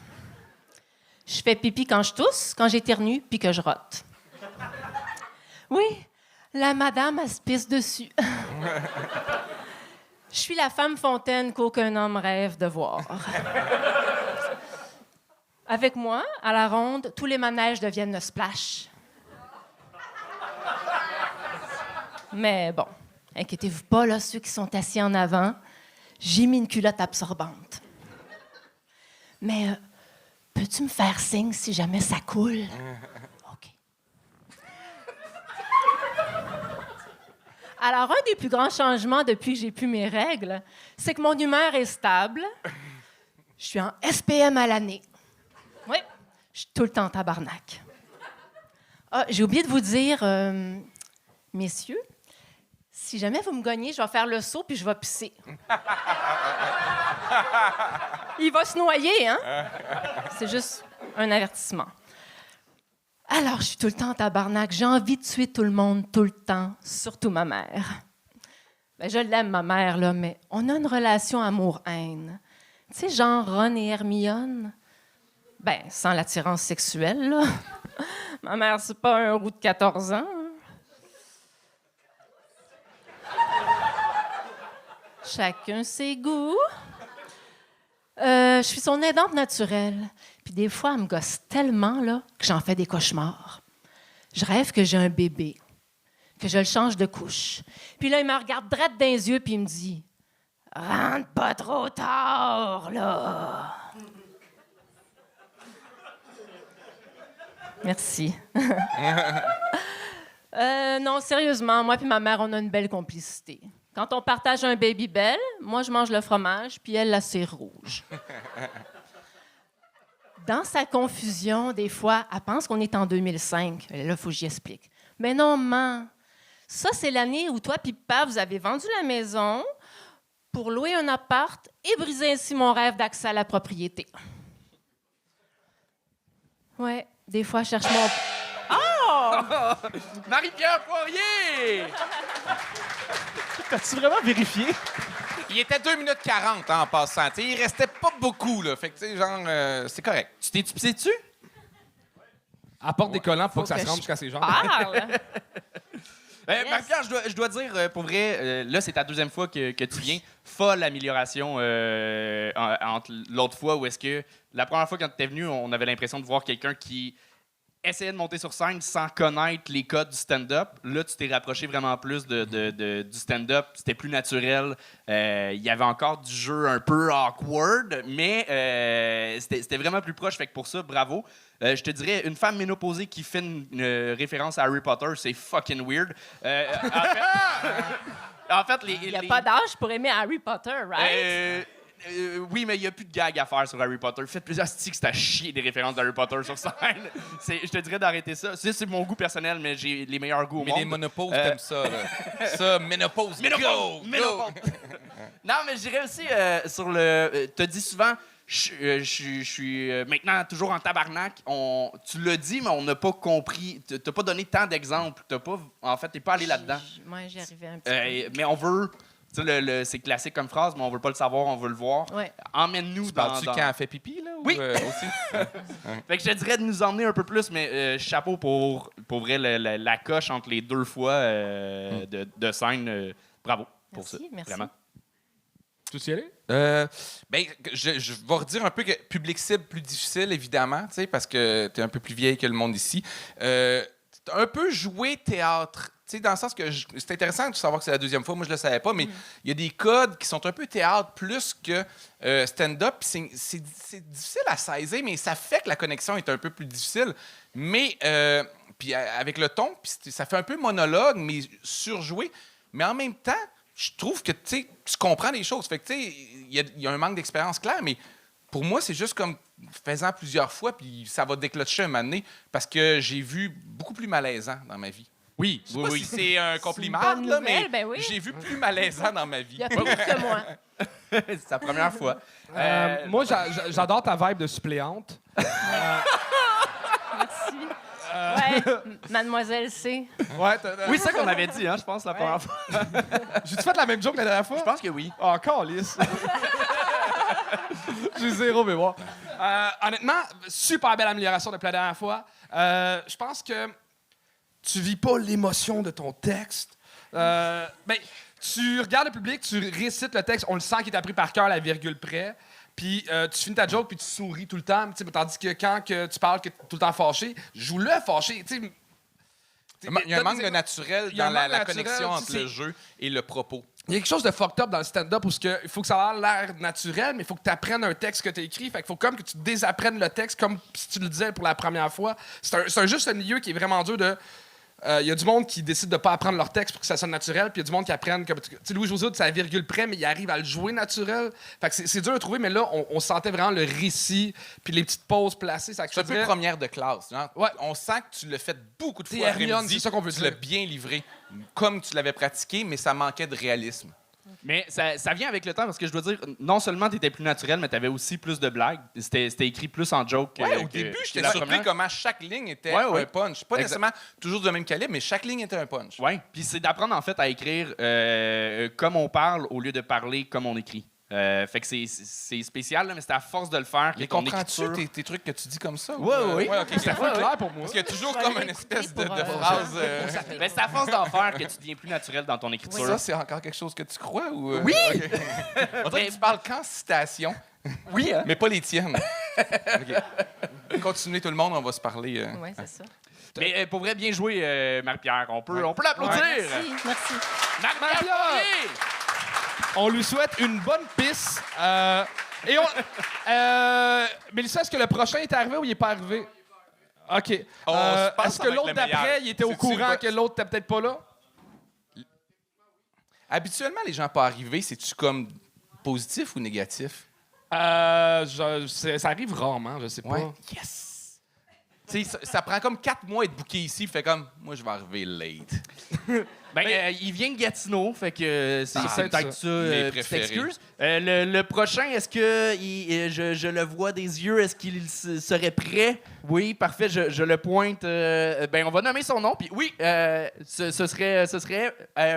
Je fais pipi quand je tousse, quand j'éternue, puis que je rote. Oui, la madame, elle se pisse dessus. Je suis la femme fontaine qu'aucun homme rêve de voir. Avec moi, à la ronde, tous les manèges deviennent le splash. Mais bon, inquiétez-vous pas, là, ceux qui sont assis en avant, j'ai mis une culotte absorbante. Mais peux-tu me faire signe si jamais ça coule? OK. Alors, un des plus grands changements depuis que j'ai pu mes règles, c'est que mon humeur est stable. Je suis en SPM à l'année. Oui, je suis tout le temps en tabarnak. Ah, j'ai oublié de vous dire, messieurs, si jamais vous me gagnez, je vais faire le saut puis je vais pisser. Il va se noyer, hein? C'est juste un avertissement. Alors, je suis tout le temps en tabarnak. J'ai envie de tuer tout le monde, tout le temps, surtout ma mère. Ben, je l'aime, ma mère, là, mais on a une relation amour-haine. Tu sais, genre Ron et Hermione. Ben, sans l'attirance sexuelle, là. Ma mère, c'est pas un roux de 14 ans. Chacun ses goûts. Je suis son aidante naturelle. Puis des fois, elle me gosse tellement là, que j'en fais des cauchemars. Je rêve que j'ai un bébé, que je le change de couche. Puis là, il me regarde droit dans les yeux puis il me dit « Rentre pas trop tard, là! » Merci. Non, sérieusement, moi et ma mère, on a une belle complicité. Quand on partage un Babybel, moi, je mange le fromage, puis elle, la cire rouge. Dans sa confusion, des fois, elle pense qu'on est en 2005. Là, il faut que j'y explique. Mais non, maman, ça, c'est l'année où toi et papa, vous avez vendu la maison pour louer un appart et briser ainsi mon rêve d'accès à la propriété. Ouais, des fois, je cherche mon... Marie-Pierre Poirier! T'as-tu vraiment vérifié? Il était 2 minutes 40 en passant. T'sais, il restait pas beaucoup, là. Fait que, tu sais, genre, c'est correct. Tu t'es-tu pissé dessus? Apporte des collants pour que ça se rende je jusqu'à ses jambes. parle. Yes. Marie-Pierre, je dois dire, pour vrai, là, c'est ta deuxième fois que tu viens. Folle amélioration entre l'autre fois où est-ce que la première fois quand tu étais venu, on avait l'impression de voir quelqu'un qui essayait de monter sur scène sans connaître les codes du stand-up. Là, tu t'es rapproché vraiment plus du stand-up. C'était plus naturel. Il y avait encore du jeu un peu awkward, mais c'était vraiment plus proche. Fait que pour ça, bravo. Je te dirais, une femme ménopausée qui fait une référence à Harry Potter, c'est fucking weird. En fait, Il n'y a pas d'âge pour aimer Harry Potter, right? Oui, mais il n'y a plus de gag à faire sur Harry Potter. Faites plusieurs sticks, c'est à chier des références d'Harry Potter sur scène. Je te dirais d'arrêter ça. C'est mon goût personnel, mais j'ai les meilleurs goûts au Mais monde. les monopauses, t'aimes ça, là. Ça, ménopause, go! Ménopause. Non, mais je dirais aussi sur le... t'as dit souvent, je suis maintenant toujours en tabarnak. Tu l'as dit, mais on n'a pas compris. T'as pas donné tant d'exemples. En fait, t'es pas allé là-dedans. Moi, j'y arrivais un petit peu. Mais on veut... Tu sais, c'est classique comme phrase, mais on veut pas le savoir, on veut le voir. Ouais. Emmène-nous dans... Parles-tu quand elle fait pipi, là? Oui. Ou, aussi? Fait que je te dirais de nous emmener un peu plus, mais chapeau pour vrai la coche entre les deux fois de scène. Bravo pour Merci, ça. merci. Vraiment. Tu veux y aller? Ben, je vais redire un peu que public cible plus difficile, évidemment, tu sais, parce que tu es un peu plus vieille que le monde ici. T'as un peu joué théâtre, tu sais, dans le sens que c'est intéressant de savoir que c'est la deuxième fois, moi je le savais pas, mais il y a des codes qui sont un peu théâtre plus que stand-up. C'est difficile à saisir, mais ça fait que la connexion est un peu plus difficile. Mais puis avec le ton, puis ça fait un peu monologue, mais surjoué. Mais en même temps, je trouve que tu comprends les choses. Fait que tu sais, il y a un manque d'expérience clair, mais pour moi, c'est juste comme faisant plusieurs fois, puis ça va déclencher un moment donné, parce que j'ai vu beaucoup plus malaisant dans ma vie. Oui, je sais pas si c'est un compliment, C'est une bonne là, mais nouvelle, ben oui. j'ai vu plus malaisant dans ma vie. Il y a plus que moi. C'est sa première fois. Moi, j'adore ta vibe de suppléante. Merci. Ouais, Mademoiselle C. Ouais, Oui, c'est ça qu'on avait dit, hein, je pense, la première fois. J'ai-tu fait la même joke la dernière fois? Je pense que oui. Oh, câlisse. J'ai zéro mémoire. Honnêtement, super belle amélioration depuis la dernière fois. Je pense que tu vis pas l'émotion de ton texte. Ben, tu regardes le public, tu récites le texte, on le sent qu'il est appris par cœur à la virgule près. Puis tu finis ta joke, puis tu souris tout le temps. Tandis que quand que tu parles que tu es tout le temps fâché, joue-le fâché. Il y a un manque de naturel Il y a un dans la manque naturel, connexion entre c'est- le jeu et le propos. Il y a quelque chose de fucked up dans le stand-up où il faut que ça ait l'air naturel, mais il faut que tu apprennes un texte que tu as écrit. Fait qu'il faut comme que tu désapprennes le texte comme si tu le disais pour la première fois. C'est juste un milieu qui est vraiment dur de. Il y a du monde qui décide de pas apprendre leur texte pour que ça sonne naturel, puis il y a du monde qui apprenne comme. Tu sais, Louis-José, c'est à la virgule près, mais il arrive à le jouer naturel. Fait que c'est dur à trouver, mais là, on sentait vraiment le récit, puis les petites pauses placées. Ça C'est un peu faisait- première de classe. Genre. Ouais. On sent que tu l'as fait beaucoup de T'es fois Hermione, après-midi. c'est ça qu'on veut Tu dire. l'as bien livré, comme tu l'avais pratiqué, mais ça manquait de réalisme. Mais ça vient avec le temps parce que je dois dire, non seulement tu étais plus naturel, mais tu avais aussi plus de blagues. C'était écrit plus en joke. Ouais, que- au début, que j'étais la surpris première. comment chaque ligne était Ouais, ouais. un punch. Pas Exact. nécessairement toujours du même calibre, mais chaque ligne était un punch. Oui, puis c'est d'apprendre en fait à écrire comme on parle au lieu de parler comme on écrit. Fait que c'est spécial, là, mais c'est à force de le faire que Mais ton comprends-tu écriture... tes trucs que tu dis comme ça? Ouais, ouais, ouais. OK, C'est c'est full clair pour moi. Parce qu'il y a toujours Je vais comme aller une espèce écouter de pour, phrase. Ben, c'est à force d'en faire que tu deviens plus naturel dans ton écriture. Ça, c'est encore quelque chose que tu crois? Ou, Oui! OK. On dirait que tu parles qu'en citation, Oui, hein? mais pas les tiennes. OK. Continuez tout le monde, on va se parler. Oui, c'est ça. Mais pour vrai, bien joué, Marie-Pierre. On peut l'applaudir. Merci, merci. Marie-Pierre Poirier! On lui souhaite une bonne piste. Mélissa, est-ce que le prochain est arrivé ou il n'est pas arrivé? OK. On se passe Est-ce que avec l'autre le meilleur. d'après, il était au C'est-tu courant le- que l'autre n'était peut-être pas là? Habituellement, les gens pas arrivés, c'est-tu comme positif ou négatif? Ça arrive rarement, je sais pas. Yes! Tu sais, ça prend comme 4 mois être booké ici, fait comme, moi, je vais arriver late. Il vient de Gatineau, fait que c'est Ah, peut-être ça. ça, Mes petite préférés. excuse. Le prochain, est-ce que je le vois des yeux, est-ce qu'il serait prêt? Oui, parfait, je le pointe. On va nommer son nom, puis oui, ce serait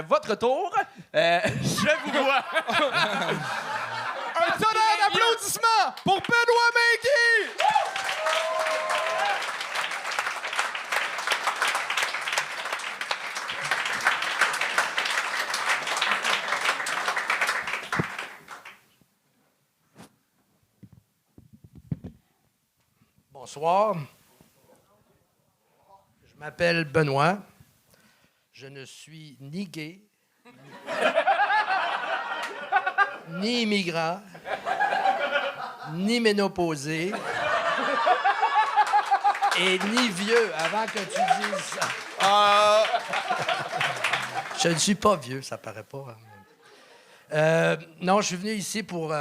votre tour. Je vous vois. Un tonnerre d'applaudissements pour Benoît Menguy! Bonsoir. Je m'appelle Benoît. Je ne suis ni gay, ni immigrant, ni ménopausé, et ni vieux, avant que tu dises ça. Je ne suis pas vieux, ça paraît pas. Non, je suis venu ici pour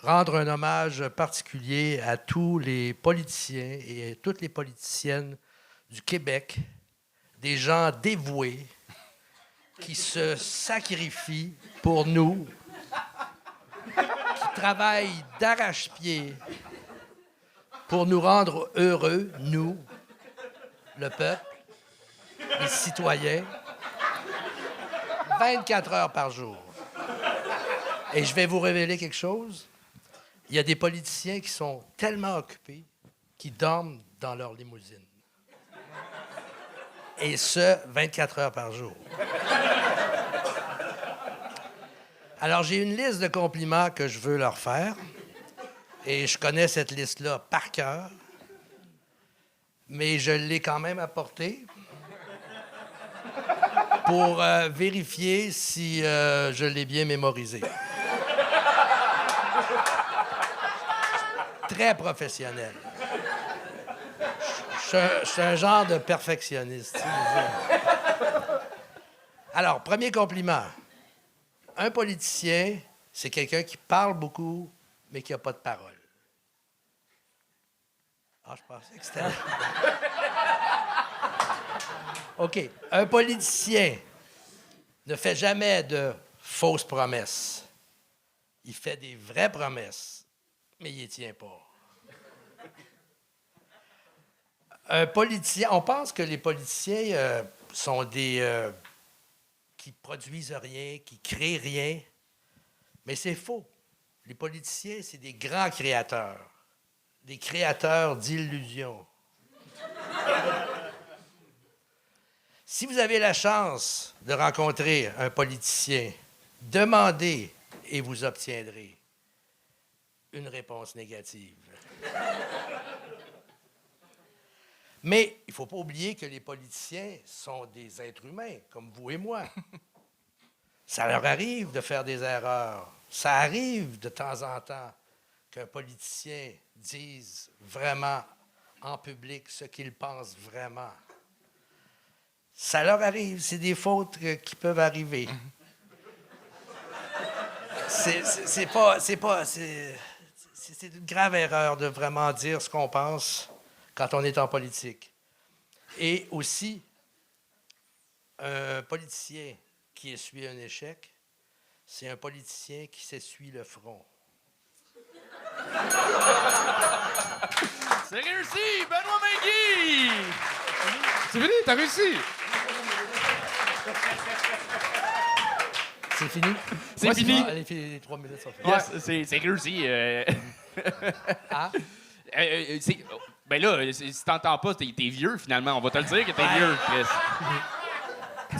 rendre un hommage particulier à tous les politiciens et à toutes les politiciennes du Québec, des gens dévoués qui se sacrifient pour nous, qui travaillent d'arrache-pied pour nous rendre heureux, nous, le peuple, les citoyens, 24 heures par jour. Et je vais vous révéler quelque chose. Il y a des politiciens qui sont tellement occupés qu'ils dorment dans leur limousine. Et ce, 24 heures par jour. Alors, j'ai une liste de compliments que je veux leur faire. Et je connais cette liste-là par cœur. Mais je l'ai quand même apportée pour vérifier si je l'ai bien mémorisée. Très professionnel. Je suis un genre de perfectionniste. tu sais. Alors, premier compliment. Un politicien, c'est quelqu'un qui parle beaucoup, mais qui n'a pas de parole. Ah, je pensais que c'était... OK. Un politicien ne fait jamais de fausses promesses. Il fait des vraies promesses, mais il ne les tient pas. Un politicien, on pense que les politiciens sont des qui produisent rien, qui créent rien, mais c'est faux. Les politiciens, c'est des grands créateurs, des créateurs d'illusions. Si vous avez la chance de rencontrer un politicien, demandez et vous obtiendrez une réponse négative. Mais il ne faut pas oublier que les politiciens sont des êtres humains, comme vous et moi. Ça leur arrive de faire des erreurs. Ça arrive de temps en temps qu'un politicien dise vraiment en public ce qu'il pense vraiment. Ça leur arrive. C'est des fautes qui peuvent arriver. C'est une grave erreur de vraiment dire ce qu'on pense quand on est en politique. Et aussi, un politicien qui essuie un échec, c'est un politicien qui s'essuie le front. C'est réussi, Benoît Magui! C'est fini, t'as réussi! C'est fini? C'est fini. Allez, les 3 minutes sont finies. Yes, c'est réussi. Ah? Ben là, si t'entends pas, t'es vieux, finalement. On va te le dire que t'es vieux, Chris.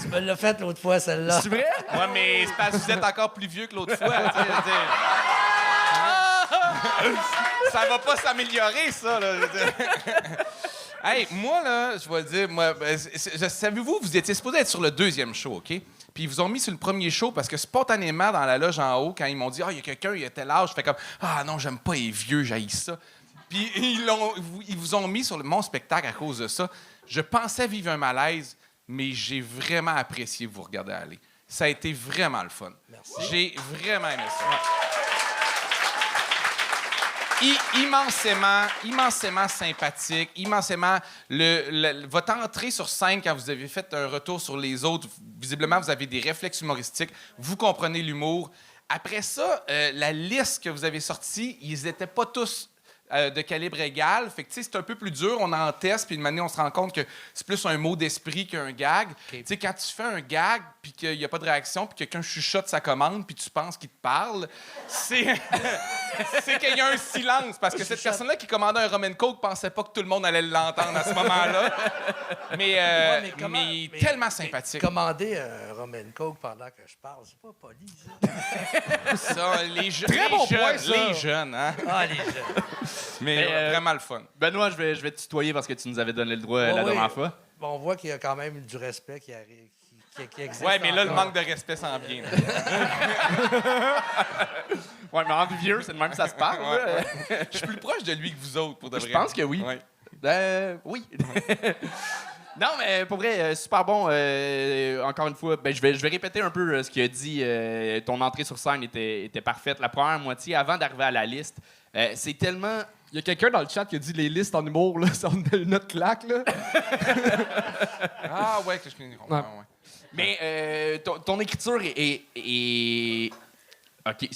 Tu me l'as fait l'autre fois, celle-là. C'est vrai? Ouais, mais c'est parce que vous êtes encore plus vieux que l'autre fois. Ça va pas s'améliorer, ça. Là. Hey, moi, là, je vais le dire, moi, savez-vous, vous étiez supposé être sur le 2e show, OK? Puis ils vous ont mis sur le premier show parce que spontanément, dans la loge en haut, quand ils m'ont dit « Ah, il y a quelqu'un, il a tel âge », je fais comme « Ah non, j'aime pas les vieux, j'haïs ça ». Puis ils vous ont mis sur mon spectacle à cause de ça. Je pensais vivre un malaise, mais j'ai vraiment apprécié vous regarder aller. Ça a été vraiment le fun. Merci. J'ai vraiment aimé ça. Immensément sympathique, immensément... votre entrée sur scène, quand vous avez fait un retour sur les autres, visiblement, vous avez des réflexes humoristiques, vous comprenez l'humour. Après ça, la liste que vous avez sortie, ils n'étaient pas tous de calibre égal. Fait que, tu sais, c'est un peu plus dur. On en teste, puis une manière, on se rend compte que c'est plus un mot d'esprit qu'un gag. Okay. Tu sais, quand tu fais un gag, puis qu'il n'y a pas de réaction, puis quelqu'un chuchote sa commande, puis tu penses qu'il te parle, c'est qu'il y a un silence. Parce que cette personne-là qui commandait un rum and coke pensait pas que tout le monde allait l'entendre à ce moment-là. Mais tellement sympathique. Commander un rum and coke pendant que je parle, c'est pas poli, ça. Ça, Très bon point, ça. Les jeunes, hein? Ah, les jeunes. Mais vraiment le fun. Benoît, je vais te tutoyer parce que tu nous avais donné le droit la Oui. dernière fois. Bon, on voit qu'il y a quand même du respect qui arrive, qui existe. Ouais, mais là, le encore. manque de respect s'en vient. Ouais, mais entre vieux, c'est de même que ça se parle. Ouais. Je suis plus proche de lui que vous autres, pour de vrai. Je pense que oui. Ouais. Oui. Non, mais pour vrai, super bon. Encore une fois, je vais répéter un peu ce qu'il a dit. Ton entrée sur scène était parfaite. La première moitié, avant d'arriver à la liste, c'est tellement... Il y a quelqu'un dans le chat qui a dit les listes en humour, là, c'est notre claque, là. Ah ouais, que je connais. Ouais. Mais ton écriture est... OK,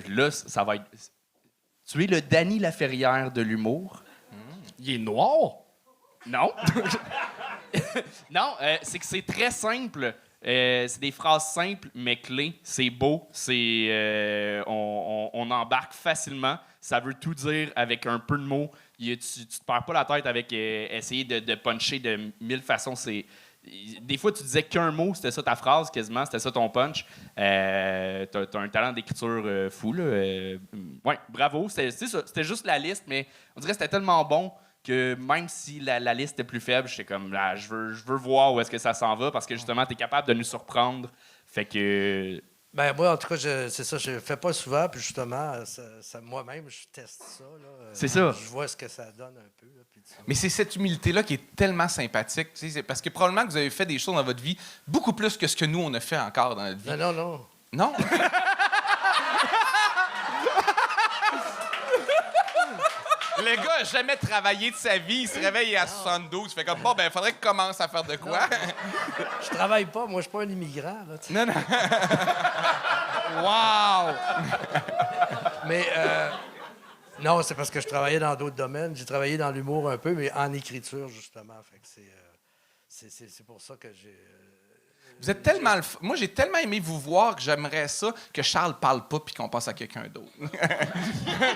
là, ça va être... Tu es le Danny Laferrière de l'humour. Il est noir. Non. Non, c'est que c'est très simple. C'est des phrases simples, mais clés. C'est beau. On embarque facilement. Ça veut tout dire avec un peu de mots. Tu te perds pas la tête avec essayer de puncher de 1000 façons. Des fois, tu disais qu'un mot, c'était ça ta phrase, quasiment, c'était ça ton punch. T'as un talent d'écriture fou, là. Ouais, bravo. C'était juste la liste, mais on dirait que c'était tellement bon que même si la liste est plus faible, j'étais comme, là, je veux voir où est-ce que ça s'en va parce que justement, tu es capable de nous surprendre. Fait que... Ben moi, en tout cas, c'est ça, je le fais pas souvent, puis justement, moi-même, je teste ça. Là. C'est ça. Je vois ce que ça donne un peu. Là, puis Mais c'est cette humilité-là qui est tellement sympathique. Tu sais, c'est parce que probablement que vous avez fait des choses dans votre vie beaucoup plus que ce que nous, on a fait encore dans notre vie. Non. Non? Le gars n'a jamais travaillé de sa vie. Il se réveille à 72. Il fait comme, bon, ben, il faudrait qu'il commence à faire de quoi? Je travaille pas, moi, je suis pas un immigrant. Là, Non. Wow! Mais non, c'est parce que je travaillais dans d'autres domaines. J'ai travaillé dans l'humour un peu, mais en écriture, justement. Fait que c'est pour ça que Vous êtes tellement... Moi, j'ai tellement aimé vous voir que j'aimerais ça que Charles parle pas puis qu'on passe à quelqu'un d'autre.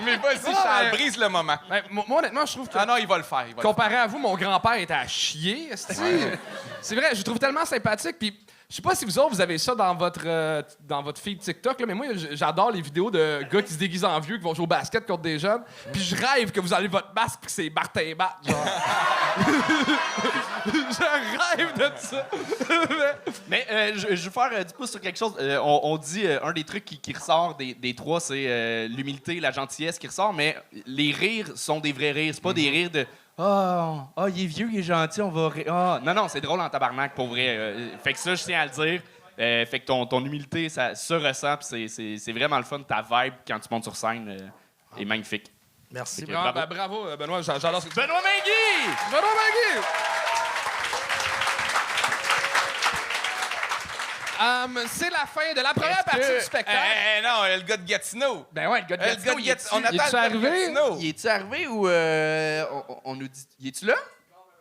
Mais vas-y, Charles, brise le moment. Ben, moi, honnêtement, je trouve que... Ah non, il va le faire. Comparé à vous, mon grand-père était à chier. C'est vrai, je le trouve tellement sympathique. Puis, je sais pas si vous autres, vous avez ça dans votre feed TikTok, là, mais moi, j'adore les vidéos de gars qui se déguisent en vieux, qui vont jouer au basket contre des jeunes. Puis, je rêve que vous enlevez votre masque et que c'est Martin Bat, genre. Je rêve de ça. Mais je veux faire du pouce sur quelque chose. On dit un des trucs qui ressort des trois, c'est l'humilité, la gentillesse qui ressort, mais les rires sont des vrais rires. C'est pas des rires de il est vieux, il est gentil, on va rire. Non, c'est drôle en tabarnak pour vrai. Fait que ça, je tiens à le dire. Fait que ton humilité, ça se ressent, puis c'est vraiment le fun. Ta vibe quand tu montes sur scène est magnifique. Merci. Bravo, Benoît, j'adore ce que tu Benoît Magui! Benoît Magui! C'est la fin de la première partie du spectacle. Non, le gars de Gatineau. Ben ouais, le gars de Gatineau, il est-tu- On attend il est-tu le gars de arrivé? Gatineau. Il est-tu arrivé ou on nous dit... Il est-tu là?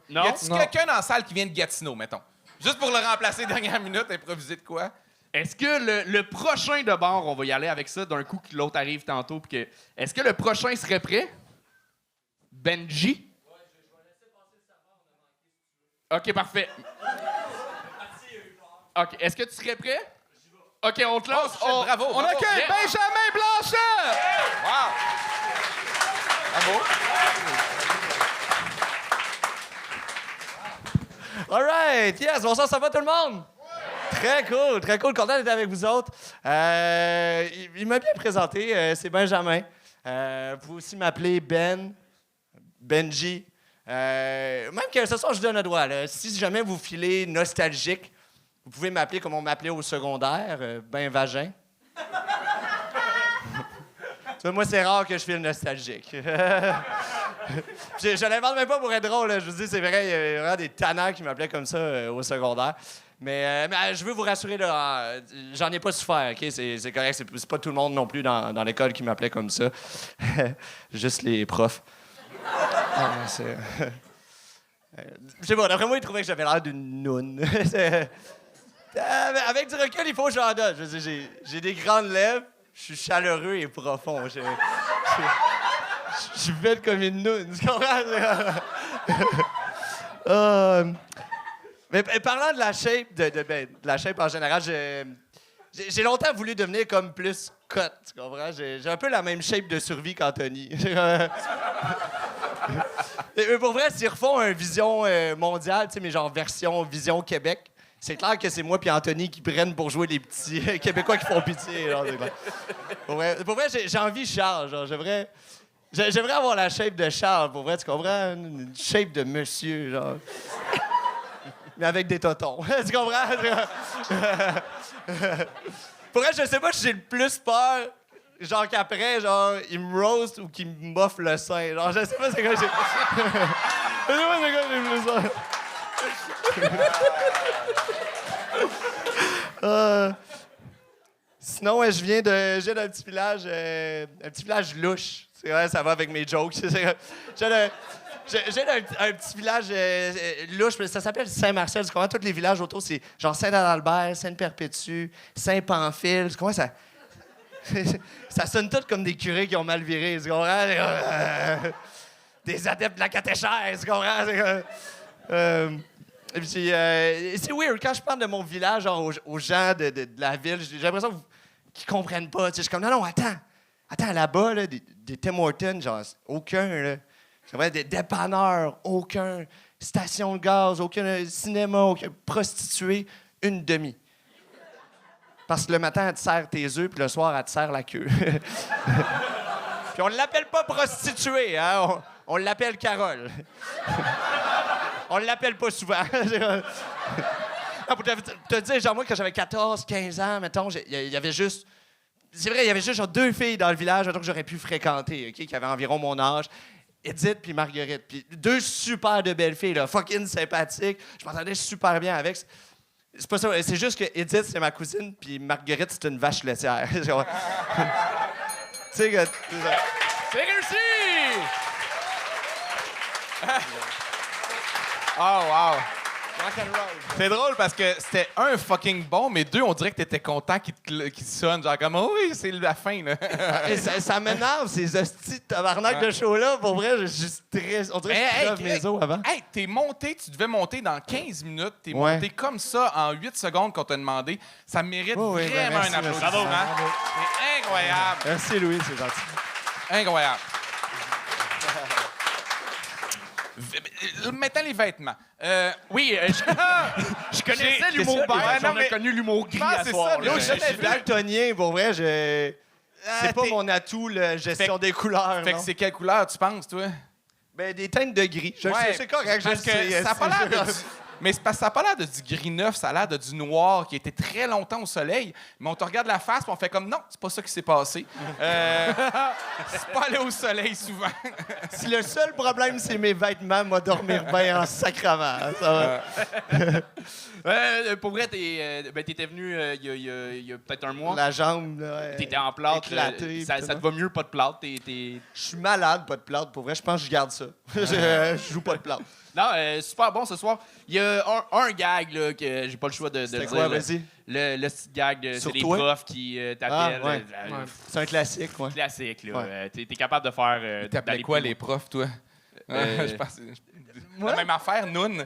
Non. Y a-tu quelqu'un dans la salle qui vient de Gatineau, mettons? Juste pour le remplacer dernière minute, improviser de quoi? Est-ce que le prochain de bord, on va y aller avec ça d'un coup que l'autre arrive tantôt, puis que... Est-ce que le prochain serait prêt? Benji? Ouais, je vais laisser passer le serveur, OK, parfait. OK, est-ce que tu serais prêt? OK, on te lance. Bravo, On accueille Benjamin Blanchet! Wow! Bravo! All right, yes, bonsoir, ça va tout le monde? Très cool, content d'être avec vous autres. Il m'a bien présenté, c'est Benjamin. Vous pouvez aussi m'appeler Benji. Même que ce soir, je donne un doigt. Là. Si jamais vous filez nostalgique, vous pouvez m'appeler comme on m'appelait au secondaire, Ben Vagin. Tu vois, moi, c'est rare que je file nostalgique. Je l'invente même pas pour être drôle. Là. Je vous dis, c'est vrai, il y a vraiment des tannants qui m'appelaient comme ça au secondaire. Mais je veux vous rassurer, là, j'en ai pas souffert, OK? C'est correct, c'est pas tout le monde non plus dans l'école qui m'appelait comme ça. Juste les profs. Je sais pas, d'après moi, ils trouvaient que j'avais l'air d'une noune. Avec du recul, il faut que j'en donne. Je veux dire, j'ai des grandes lèvres, je suis chaleureux et profond. Je suis bête comme une noune, tu comprends? Mais parlant de la shape, de la shape en général, j'ai longtemps voulu devenir comme plus cut, tu comprends? J'ai un peu la même shape de survie qu'Anthony. Mais pour vrai, s'ils refont un Vision mondiale, tu sais, mais genre version Vision Québec, c'est clair que c'est moi et Anthony qui prennent pour jouer les petits Québécois qui font pitié. Genre, pour vrai, j'ai envie de Charles. Genre, j'aimerais avoir la shape de Charles. Pour vrai, tu comprends? Une shape de monsieur, genre. Mais avec des totons. Tu comprends? Pour vrai, je sais pas si j'ai le plus peur, genre qu'après, genre, il me roast ou qu'il me moffe le sein. Genre, je sais pas c'est quoi j'ai... Je sais pas c'est quoi j'ai le plus peur. Sinon, je viens d'un petit village louche. C'est vrai, ça va avec mes jokes. J'ai un petit village louche, mais ça s'appelle Saint-Marcel. Tu comprends? Tous les villages autour, c'est genre Saint-Adalbert, Sainte-Perpétue, Saint-Pamphile. Tu comprends? Ça sonne tout comme des curés qui ont mal viré. Tu comprends? Des adeptes de la catéchèse. Tu comprends? C'est weird. Quand je parle de mon village genre, aux gens de la ville, j'ai l'impression qu'ils comprennent pas. Je suis comme, non, attends, là-bas, là, des Tim Hortons, genre, aucun, là. C'est vrai, des dépanneurs, aucun. Station de gaz, aucun cinéma, aucun prostituée, une demi. Parce que le matin, elle te sert tes œufs, puis le soir, elle te sert la queue. Puis on l'appelle pas prostituée, hein? On l'appelle Carole. On l'appelle pas souvent. Pour te dire, genre, moi, quand j'avais 14, 15 ans, mettons, il y avait juste... C'est vrai, il y avait juste genre 2 filles dans le village mettons, que j'aurais pu fréquenter, OK, qui avaient environ mon âge. Edith puis Marguerite. Puis 2 super de belles filles, là, fucking sympathiques. Je m'entendais super bien avec. C'est pas ça, c'est juste que Edith, c'est ma cousine, puis Marguerite, c'est une vache laitière. Tu sais que... C'est réussi! Oh, wow! C'est drôle parce que c'était un fucking bon, mais deux, on dirait que t'étais content qu'il sonne. Genre comme, oh oui, c'est la fin, là. Et ça m'énerve, ces hosties de tabarnak de show-là. Pour vrai, je suis très... On dirait que je crève mes os avant. Hey, t'es monté, tu devais monter dans 15 minutes. T'es Ouais. monté comme ça en 8 secondes qu'on t'a demandé. Ça mérite Oh oui, vraiment merci, un applaudissement. merci. Bravo. C'est incroyable. Merci, Louis, c'est gentil. Incroyable. Maintenant, les vêtements. Oui, je connaissais l'humour Ouais, beige, non, on a mais- connu l'humour gris à c'est soir. ça, là. mais Yo, je je suis daltonien, pour vrai, c'est pas t'es- mon atout, la gestion des couleurs. Fait que non. c'est quelle couleur, tu penses, toi? Ben, des teintes de gris. Je le Ouais, sais, c'est correct, je le parce que sais. ça a pas l'air de... Mais c'est parce que ça n'a pas l'air de du gris neuf, ça a l'air de du noir qui a été très longtemps au soleil. Mais on te regarde la face et on fait comme non, c'est pas ça qui s'est passé. C'est pas aller au soleil souvent. Si le seul problème, c'est mes vêtements, moi, dormir bien en sacrament. Ça va. Pour vrai, t'étais venu il y a peut-être un mois. La jambe, là. ouais. T'étais en plâtre. éclatée, Ça puis te tout. va mieux, pas de plâtre. Je suis malade, pas de plâtre. Pour vrai, je pense que je garde ça. Je joue pas de plâtre. Non, super bon ce soir. Il y a un gag là, que j'ai pas le choix de C'était dire. quoi, là. vas-y? Le petit gag, c'est Sur les toi? profs qui t'appellent. Ah, ouais. C'est un classique, ouais. Classique, là. Ouais. T'es capable de faire. T'appelais d'aller quoi, plus les profs, toi? Je pense... Moi? La même affaire, Noun. Moi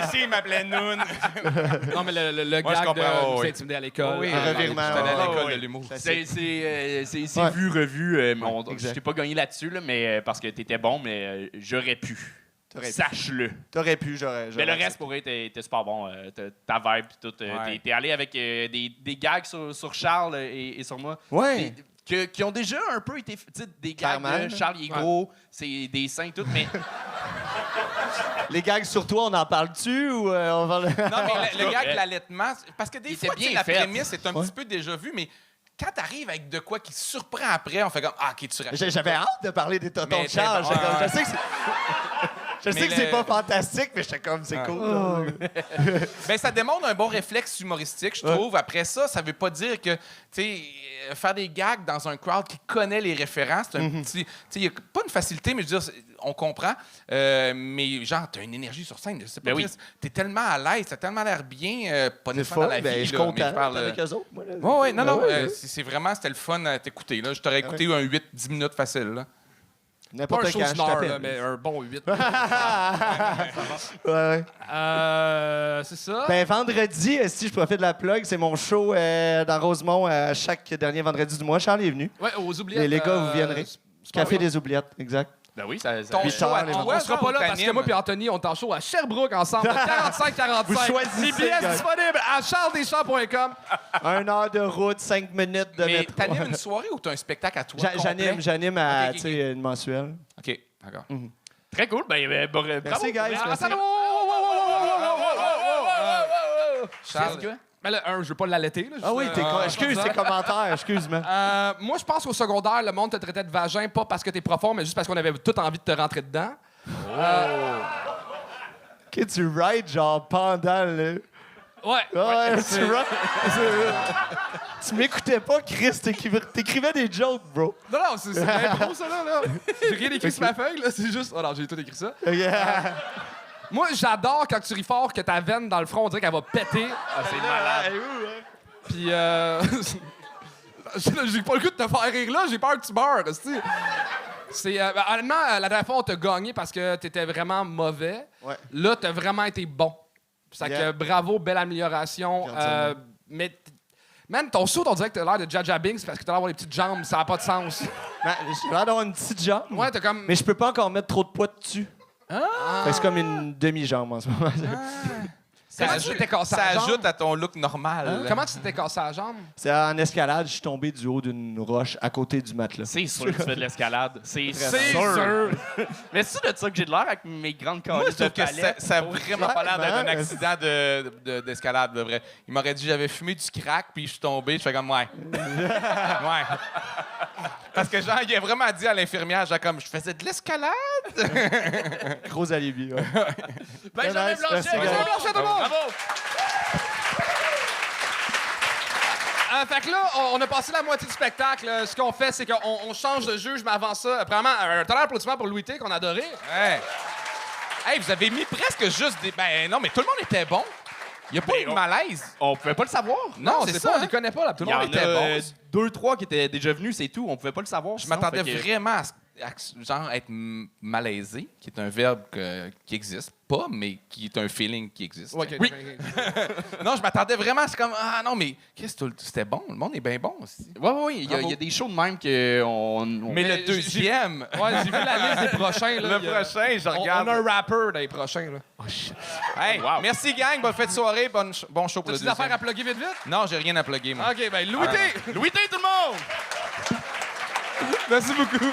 aussi, il m'appelait Noun. Non, mais le Moi, je gag comprends, de ouais. vous intimider à l'école. Oui, un revirement. J'étais allé à l'école ouais. de l'humour. C'est Ouais. vu, revu. exact. Je t'ai pas gagné là-dessus, là, mais parce que t'étais bon, mais j'aurais pu. T'aurais pu. Sache-le. T'aurais pu, j'aurais. Mais le reste, pour vrai, t'es super bon. Ta vibe, pis tout. Ouais. T'es allé avec des gags sur Charles et sur moi. Ouais. Qui ont déjà un peu été. Tu sais, des gags Clairement, de Charles, il est gros, c'est des seins, tout, mais. Les gags sur toi, on en parle-tu ou on va le... Non, mais le gag de l'allaitement, parce que des Il fois, était tu sais, bien la fait. prémisse est un petit peu déjà vue, mais quand t'arrives avec de quoi qui surprend après, on fait comme ah, OK, tu rachètes. J'avais hâte de parler des tontons Mais de Charles. t'es bon, J'étais comme, ouais. Je sais que je sais Mais que c'est le- pas fantastique, mais j'étais comme, c'est cool. Ben, ça démontre un bon réflexe humoristique, je trouve. Après ça, ça veut pas dire que, tu sais, faire des gags dans un crowd qui connaît les références, c'est un petit. Tu sais, il y a pas une facilité, mais je veux dire, on comprend. Mais genre, t'as une énergie sur scène. Je sais pas, Ben oui. Chris, t'es tellement à l'aise, t'as tellement l'air bien, pas C'est nécessairement dans fun, la ben, vie. je suis là, mais content parle, avec eux autres. Moi, là. Ouais, non, non. Ouais, ouais. C'est vraiment, c'était le fun à t'écouter. Là. Je t'aurais écouté un 8-10 minutes facile. Là. Pas N'importe un show quand, je d'une heure, là, t'appelle. mais un bon 8. Ouais. C'est ça. Ben, vendredi, si je profite de la plug, c'est mon show dans Rosemont chaque dernier vendredi du mois. Charles est venu. Ouais, aux oubliettes. Les gars, vous viendrez. Café des oubliettes, exact. Ben oui, ça. Ton Huit show heures, à les toi, On sera pas là parce que t'animes. moi et Anthony, on est en show à Sherbrooke ensemble, de 45-45. Vous choisissez, Les billets gars. disponibles à charlesdeschamps.com. 1 heure de route, 5 minutes de Mais métro. t'animes une soirée ou t'as un spectacle à toi? complet? J'anime à Ok, ok, tu sais, une mensuelle. OK, d'accord. Très cool. Ben, bravo. Merci, guys. Ah, Merci. attends, Charles, Mais là, je veux pas l'allaiter. là, Ah oui, juste, excuse tes commentaires, excuse-moi. moi, je pense qu'au secondaire, le monde te traitait de vagin, pas parce que t'es profond, mais juste parce qu'on avait tout envie de te rentrer dedans. Ok, tu rides genre pendant le. Ouais. Ouais, tu rides. Tu m'écoutais pas, Chris, t'écrivais des jokes, bro. Non, non, c'est l'impro, ça, là. J'ai rien écrit sur ma feuille, là. C'est juste. Oh non, j'ai tout écrit ça. Moi, j'adore quand tu ris fort que ta veine dans le front, on dirait qu'elle va péter. Ah, c'est malade. Puis, j'ai pas le goût de te faire rire là, j'ai peur que tu meurs, esti. C'est, honnêtement, la dernière fois, on t'a gagné parce que t'étais vraiment mauvais. Ouais. Là, t'as vraiment été bon. Ça fait Yeah. que bravo, belle amélioration. Gentiment. Mais, man, ton saut, on dirait que t'as l'air de Jaja Binks parce que t'as l'air d'avoir des petites jambes, ça n'a pas de sens. Ben, j'ai l'air d'avoir une petite jambe. Ouais, t'as comme. Mais je peux pas encore mettre trop de poids dessus. Fait que c'est comme une demi-jambe en ce moment. Comment tu t'es cassé ça la jambe? ajoute à ton look normal. Comment tu t'es cassé la jambe? C'est en escalade, je suis tombé du haut d'une roche à côté du matelas. C'est sûr que tu fais de l'escalade. C'est C'est sûr. sûr. Mais c'est de ça que j'ai de l'air avec mes grandes Moi, calices je de trouve que palette. ça a vraiment pas l'air d'être un Clairement. accident d'escalade, de vrai. Il m'aurait dit j'avais fumé du crack, puis je suis tombé. Je fais comme, ouais. Ouais. Parce que, genre, il a vraiment dit à l'infirmière, genre, comme, je faisais de l'escalade. Gros alibi, ouais. Benjamin Nice, Blanchet! merci, Benjamin gars. Blanchet, tout le monde! Bravo! Fait que là, on a passé la moitié du spectacle. Ce qu'on fait, c'est qu'on change de juge, mais avant ça, premièrement, un tonnerre d'applaudissements pour Louis T, qu'on a adoré. Ouais. Hey, vous avez mis presque juste des... Ben non, mais tout le monde était bon. Il n'y a pas eu de malaise. On pouvait pas le savoir. Non, on c'est sait ça. pas, on hein. les connaît pas, là. Tout Il le y en monde était a bon. 2, 3 qui étaient déjà venus, c'est tout. On pouvait pas le savoir. Je sinon, m'attendais fait que- vraiment à genre être malaisé, qui est un verbe qui existe pas, mais qui est un feeling qui existe. Ouais, ok, Oui. ok. Non, je m'attendais vraiment, c'est comme ah non mais Chris, c'était bon, le monde est bien bon aussi. Ouais, il y a des shows de même que on... Mais le j'ai- deuxième, Ouais, j'ai vu la liste des prochains. Là, le prochain, je On regarde. a un rapper dans les prochains. Là. Hey, merci gang, bonne fête de soirée, bon show pour le T'as-tu des affaires deuxième. à plugger vite, vite? Non, j'ai rien à plugger moi. OK, ben Louis T. Louis T, tout le monde! Merci beaucoup.